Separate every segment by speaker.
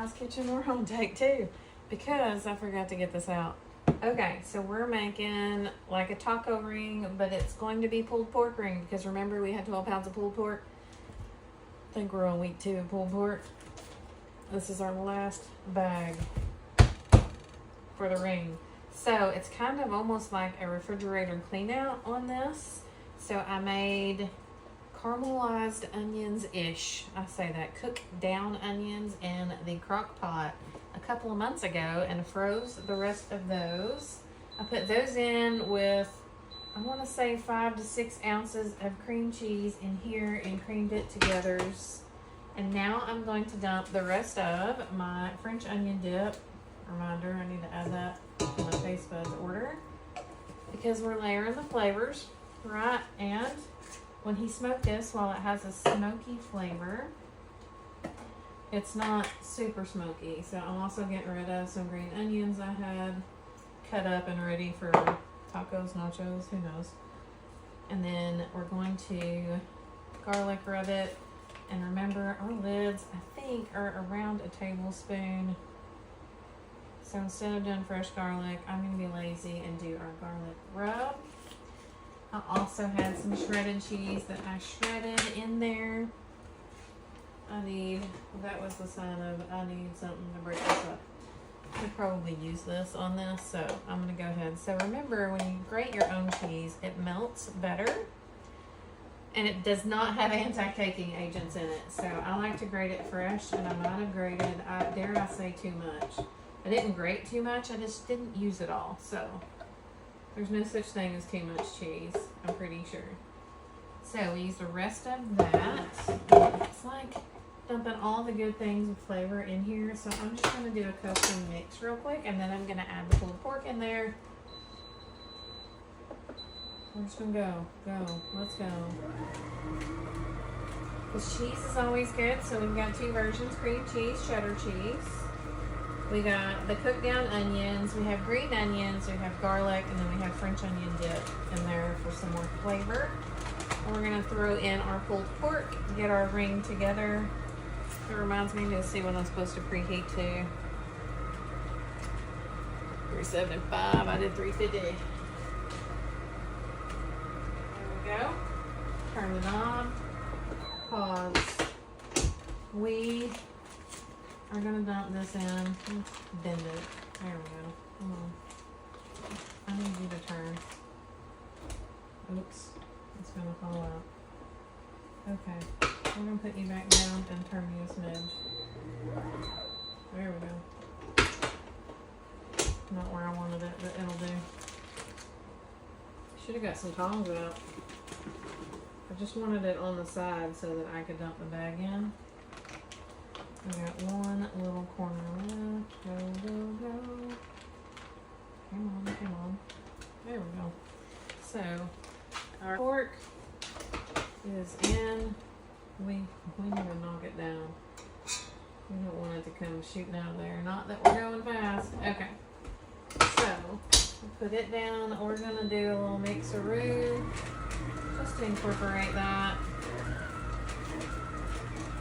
Speaker 1: Grandma's Kitchen, we're on take 2 because I forgot to get this out. Okay, so we're making like a taco ring, but it's going to be pulled pork ring because remember we had 12 pounds of pulled pork. I think we're on week 2 of pulled pork. This is our last bag for the ring. So it's kind of almost like a refrigerator clean out on this. So I made caramelized onions-ish. I say that, cooked down onions in the crock pot a couple of months ago and froze the rest of those. I put those in with, I want to say 5 to 6 ounces of cream cheese in here and creamed it together. And now I'm going to dump the rest of my French onion dip. Reminder, I need to add that to my taste buds order because we're layering the flavors, right? And when he smoked this, while it has a smoky flavor, it's not super smoky. So I'm also getting rid of some green onions I had cut up and ready for tacos, nachos, who knows. And then we're going to garlic rub it. And remember, our lids, I think, are around a tablespoon. So instead of doing fresh garlic, I'm going to be lazy and do our garlic rub. I also had some shredded cheese that I shredded in there. That was the sign of I need something to break this up. I could probably use this on this, so I'm going to go ahead. So remember, when you grate your own cheese, it melts better. And it does not have anti-caking agents in it. So I like to grate it fresh, and I might have grated, dare I say, too much. I didn't grate too much, I just didn't use it all. So there's no such thing as too much cheese, I'm pretty sure. So we use the rest of that. It's like dumping all the good things with flavor in here. So I'm just going to do a custom mix real quick, and then I'm going to add the pulled pork in there. We're just going to go, let's go. The cheese is always good, so we've got 2 versions, cream cheese, cheddar cheese. We got the cooked down onions, we have green onions, we have garlic, and then we have French onion dip in there for some more flavor. And we're gonna throw in our pulled pork, get our ring together. It reminds me to see when I'm supposed to preheat to. 375, I did 350. There we go. Turn it on. Pause. We are gonna dump this in. Let's bend it. There we go. Come on. I need you to turn. Oops. It's gonna fall out. Okay. We're gonna put you back down and turn you a smidge. There we go. Not where I wanted it, but it'll do. Should have got some tongs out. I just wanted it on the side so that I could dump the bag in. I got one little corner left. Go, go, go. Come on, come on. There we go. So, our pork is in. We need to knock it down. We don't want it to come shooting out of there. Not that we're going fast. Okay. So, we'll put it down. We're going to do a little mixeroo just to incorporate that.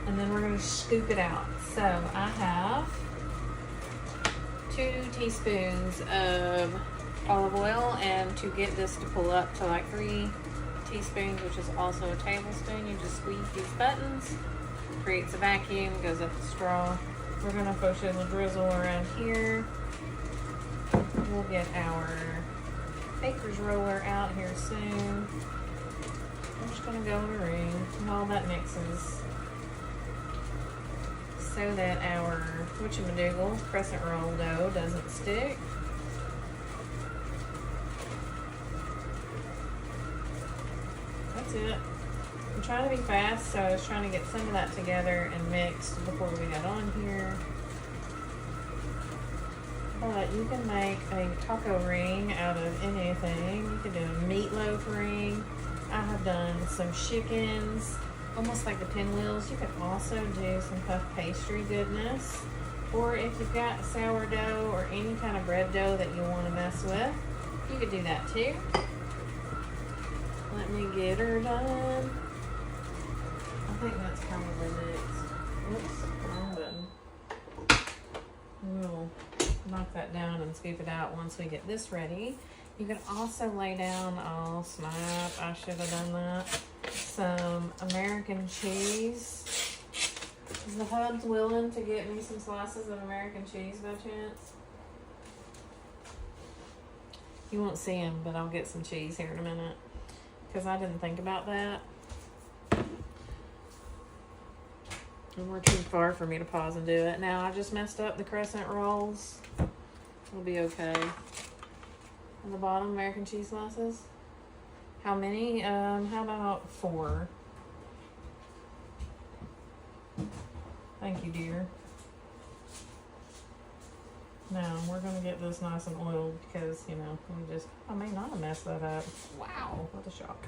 Speaker 1: And then we're going to scoop it out. So I have 2 teaspoons of olive oil, and to get this to pull up to like 3 teaspoons, which is also a tablespoon, you just squeeze these buttons, creates a vacuum, goes up the straw. We're going to push a little drizzle around here. We'll get our baker's roller out here soon. I'm just going to go in the ring while that mixes, so that our whatchamajiggle crescent roll dough doesn't stick. That's it. I'm trying to be fast, so I was trying to get some of that together and mixed before we got on here. But you can make a taco ring out of anything. You can do a meatloaf ring. I have done some chickens, almost like the pinwheels. You can also do some puff pastry goodness. Or if you've got sourdough or any kind of bread dough that you want to mess with, you could do that too. Let me get her done. I think that's probably next. Oops, wrong button. we'll knock that down and scoop it out once we get this ready. You can also lay down, oh snap, I should have done that, some American cheese. Is the hubs willing to get me some slices of American cheese by chance? You won't see them, but I'll get some cheese here in a minute. Because I didn't think about that. And we're too far for me to pause and do it. Now, I just messed up the crescent rolls. It'll be okay. On the bottom, American cheese slices. How many? How about 4? Thank you, dear. Now, we're going to get this nice and oiled because, you know, I may not have messed that up. Wow, what a shock.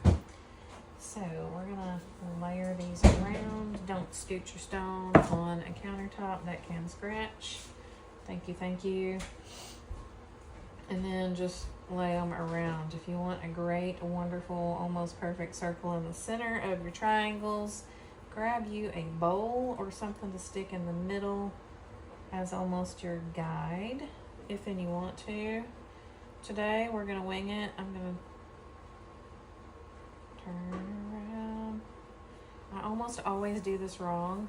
Speaker 1: So, we're going to layer these around. Don't scoot your stone on a countertop that can scratch. Thank you, thank you. And then just lay them around. If you want a great, wonderful, almost perfect circle in the center of your triangles, grab you a bowl or something to stick in the middle as almost your guide, if any want to. Today, we're going to wing it. I'm going to turn around. I almost always do this wrong.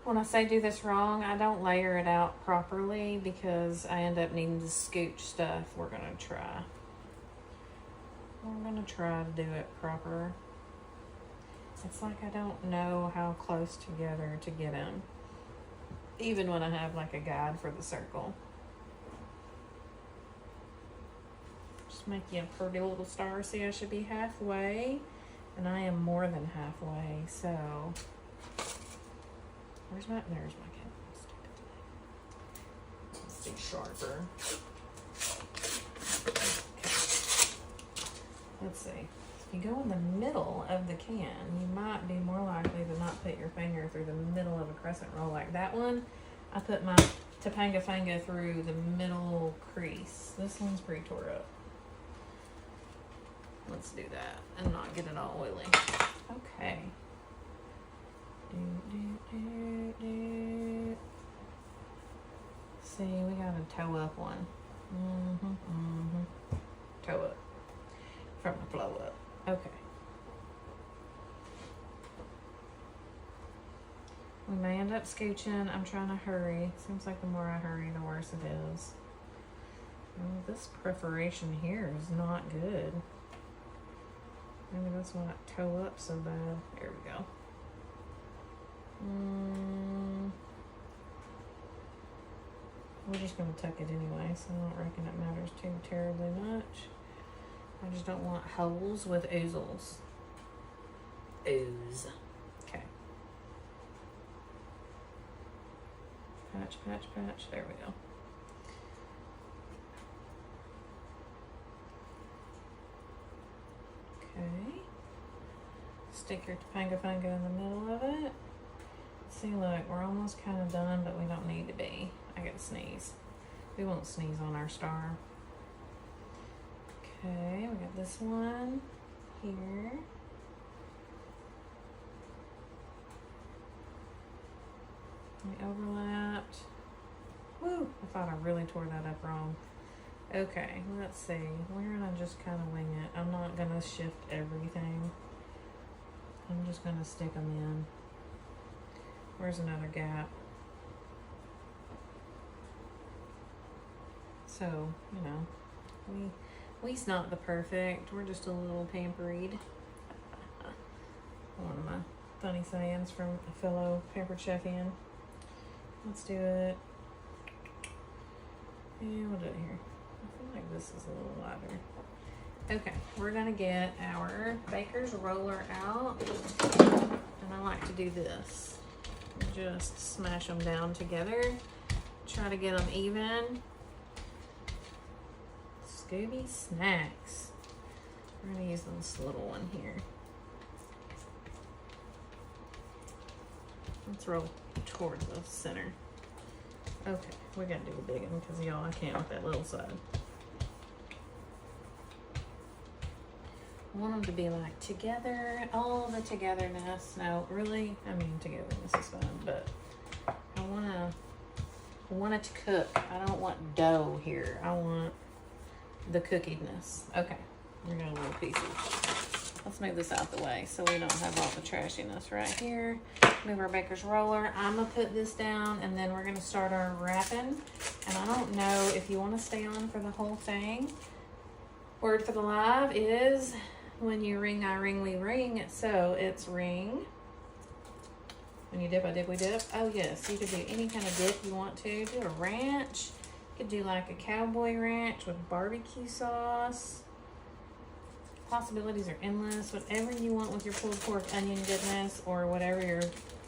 Speaker 1: When I say do this wrong, I don't layer it out properly because I end up needing to scooch stuff. We're going to try. We're going to try to do it proper. It's like I don't know how close together to get them, even when I have like a guide for the circle. Just make you a pretty little star. See, I should be halfway, and I am more than halfway. So, there's my cat. Let's do sharper. Okay. Let's see. If you go in the middle of the can, you might be more likely to not put your finger through the middle of a crescent roll like that one. I put my Topanga Fanga through the middle crease. This one's pretty tore up. Let's do that and not get it all oily. Okay. See, we got a toe up one. Toe up. From the flow up. Okay. We may end up scooching. I'm trying to hurry. Seems like the more I hurry, the worse it is. Oh, this perforation here is not good. Maybe that's why I toe up so bad. There we go. We're just going to tuck it anyway, so I don't reckon it matters too terribly much. I just don't want holes with oozles. Ooze. Okay. Patch, patch, patch. There we go. Okay. Stick your Topanga Fanga in the middle of it. See, look, we're almost kind of done, but we don't need to be. I gotta sneeze. We won't sneeze on our star. Okay, we got this one here. We overlapped. Woo! I thought I really tore that up wrong. Okay, let's see. We're gonna just kind of wing it. I'm not gonna shift everything. I'm just gonna stick them in. Where's another gap? So, you know, we's not the perfect. We're just a little pampered. One of my funny sayings from a fellow pampered chefian. Let's do it. And we'll do it here. I feel like this is a little lighter. Okay, we're gonna get our baker's roller out. And I like to do this. Just smash them down together. Try to get them even. Scooby snacks. We're gonna use this little one here. Let's roll towards the center. Okay, we're gonna do the big one because y'all, I can't with that little side. I want them to be like together, all the togetherness. No, really, I mean togetherness is fun, but I want to want it to cook. I don't want dough here. I want the cookiedness. Okay, we're gonna little pieces. Let's move this out the way so we don't have all the trashiness right here. Move our baker's roller. I'm gonna put this down and then we're gonna start our wrapping. And I don't know if you wanna stay on for the whole thing. Word for the live is, when you ring, I ring, we ring. So it's ring. When you dip, I dip, we dip. Oh yes, you could do any kind of dip you want to. Do a ranch. You could do like a cowboy ranch with barbecue sauce. Possibilities are endless. Whatever you want with your pulled pork onion goodness, or whatever your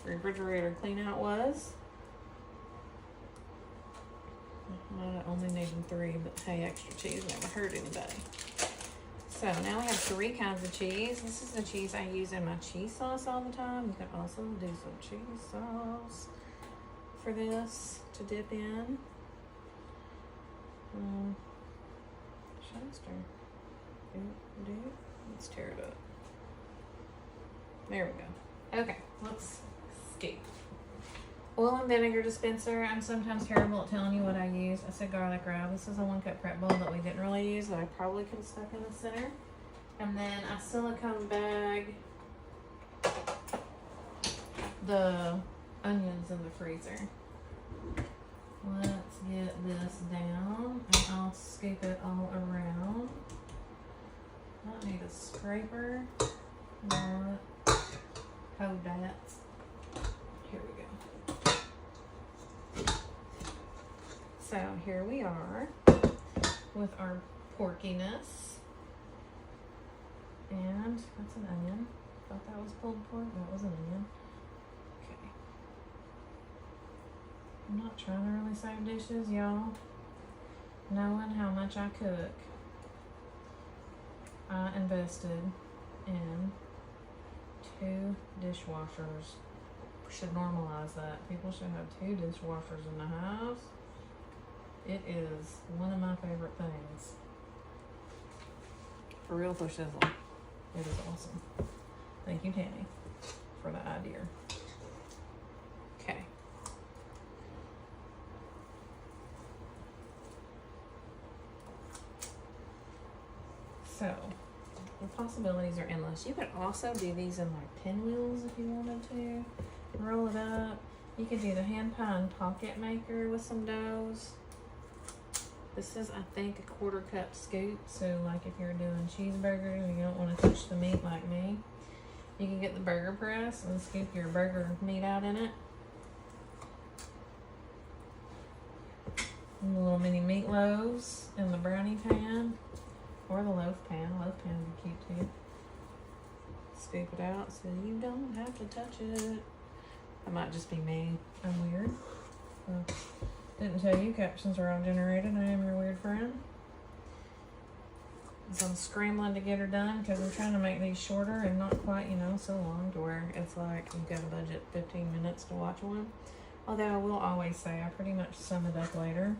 Speaker 1: refrigerator clean out was. Only needing 3, but hey, extra cheese never hurt anybody. So now we have 3 kinds of cheese. This is the cheese I use in my cheese sauce all the time. You can also do some cheese sauce for this to dip in. Should I stir? Let's tear it up. There we go. Okay, let's scoop. Oil and vinegar dispenser. I'm sometimes terrible at telling you what I use. I said garlic rub. This is a 1-cup prep bowl that we didn't really use that I probably could have stuck in the center. And then a silicone bag the onions in the freezer. Let's get this down and I'll scoop it all around. I need a scraper. What? Hold that. Here we go. So here we are with our porkiness. And that's an onion. Thought that was pulled pork. That was an onion. Okay. I'm not trying to really save dishes, y'all. Knowing how much I cook, I invested in 2 dishwashers. We should normalize that. People should have 2 dishwashers in the house. It is one of my favorite things. For real, for shizzle. It is awesome. Thank you, Tammy, for the idea. Okay. So, the possibilities are endless. You could also do these in like pinwheels if you wanted to. Roll it up. You could do the hand pie pocket maker with some doughs. This is, I think, a 1/4 cup scoop. So, like if you're doing cheeseburgers and you don't want to touch the meat like me, you can get the burger press and scoop your burger meat out in it. And the little mini meatloaves in the brownie pan. Or the loaf pan. Loaf pan would be cute too. Scoop it out so you don't have to touch it. That might just be me. I'm weird. Didn't tell you captions are all generated. I am your weird friend. So I'm scrambling to get her done because I'm trying to make these shorter and not quite, you know, so long to where it's like you've got to budget 15 minutes to watch one. Although I will always say I pretty much sum it up later.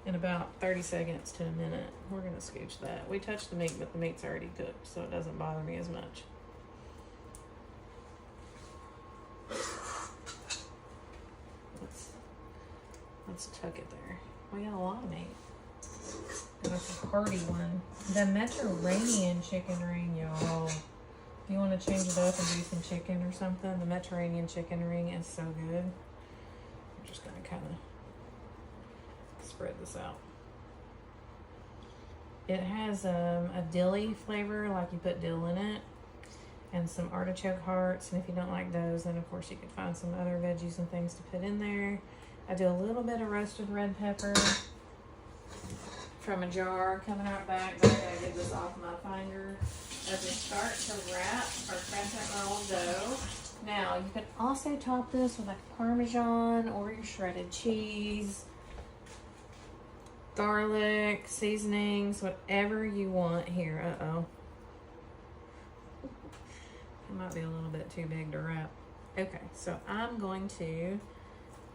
Speaker 1: In about 30 seconds to a minute. We're going to scooch that. We touched the meat, but the meat's already cooked, so it doesn't bother me as much. Let's tuck it there. We got a lot of meat. And it's a hearty one. The Mediterranean chicken ring, y'all. If you want to change it up and do some chicken or something, the Mediterranean chicken ring is so good. I'm just going to kind of spread this out. It has a dilly flavor, like you put dill in it, and some artichoke hearts. And if you don't like those, then of course you could find some other veggies and things to put in there. I do a little bit of roasted red pepper from a jar coming out back. I gotta get this off my finger as we start to wrap our crescent roll dough. Now you can also top this with like Parmesan or your shredded cheese, garlic, seasonings, whatever you want here. Uh-oh. It might be a little bit too big to wrap. Okay, so I'm going to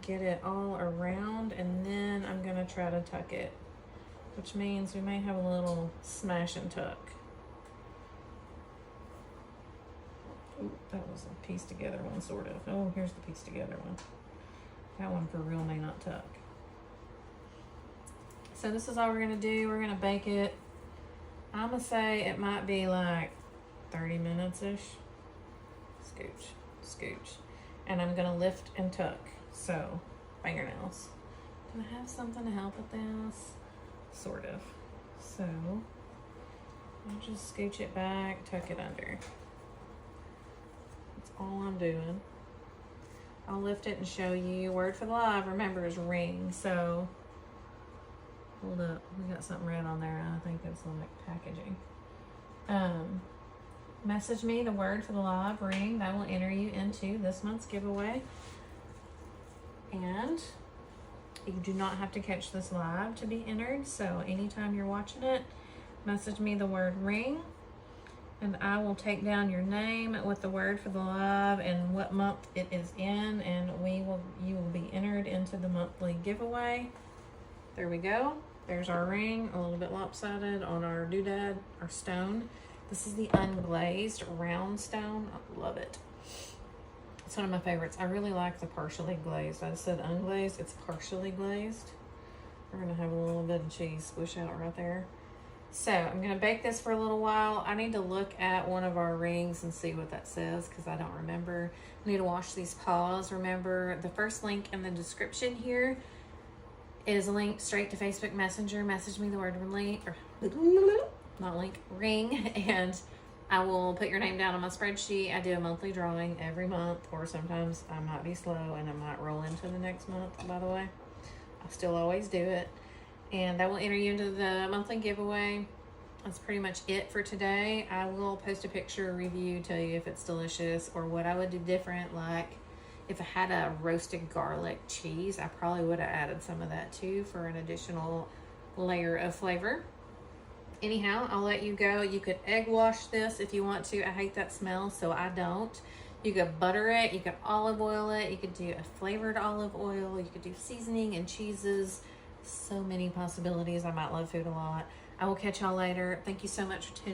Speaker 1: get it all around and then I'm going to try to tuck it, which means we may have a little smash and tuck. Ooh, that was a piece together one, sort of. Oh, here's the piece together one. That one for real may not tuck. So this is all we're gonna do. We're gonna bake it. I'm gonna say it might be like 30 minutes-ish. Scooch, scooch. And I'm gonna lift and tuck. So, fingernails. Do I have something to help with this? Sort of. So, I'll just scooch it back, tuck it under. That's all I'm doing. I'll lift it and show you. Word for the live, remember, is ring. So, hold up. We got something red on there. I think it's like packaging. Message me the word for the live, ring. That will enter you into this month's giveaway. And you do not have to catch this live to be entered. So anytime you're watching it, message me the word ring. And I will take down your name with the word for the live and what month it is in. And you will be entered into the monthly giveaway. There we go. There's our ring, a little bit lopsided on our doodad, our stone. This is the unglazed round stone. I love it. It's one of my favorites. I really like the partially glazed. I said unglazed, it's partially glazed. We're gonna have a little bit of cheese squish out right there. So I'm gonna bake this for a little while. I need to look at one of our rings and see what that says because I don't remember. I need to wash these paws. Remember, the first link in the description here is linked straight to Facebook Messenger. Message me the word link, or not link, ring, and I will put your name down on my spreadsheet. I do a monthly drawing every month, or sometimes I might be slow and I might roll into the next month, by the way. I still always do it. And that will enter you into the monthly giveaway. That's pretty much it for today. I will post a picture, review, tell you if it's delicious or what I would do different. Like if I had a roasted garlic cheese, I probably would have added some of that too for an additional layer of flavor. Anyhow, I'll let you go. You could egg wash this if you want to. I hate that smell, so I don't. You could butter it. You could olive oil it. You could do a flavored olive oil. You could do seasoning and cheeses. So many possibilities. I might love food a lot. I will catch y'all later. Thank you so much for tuning in.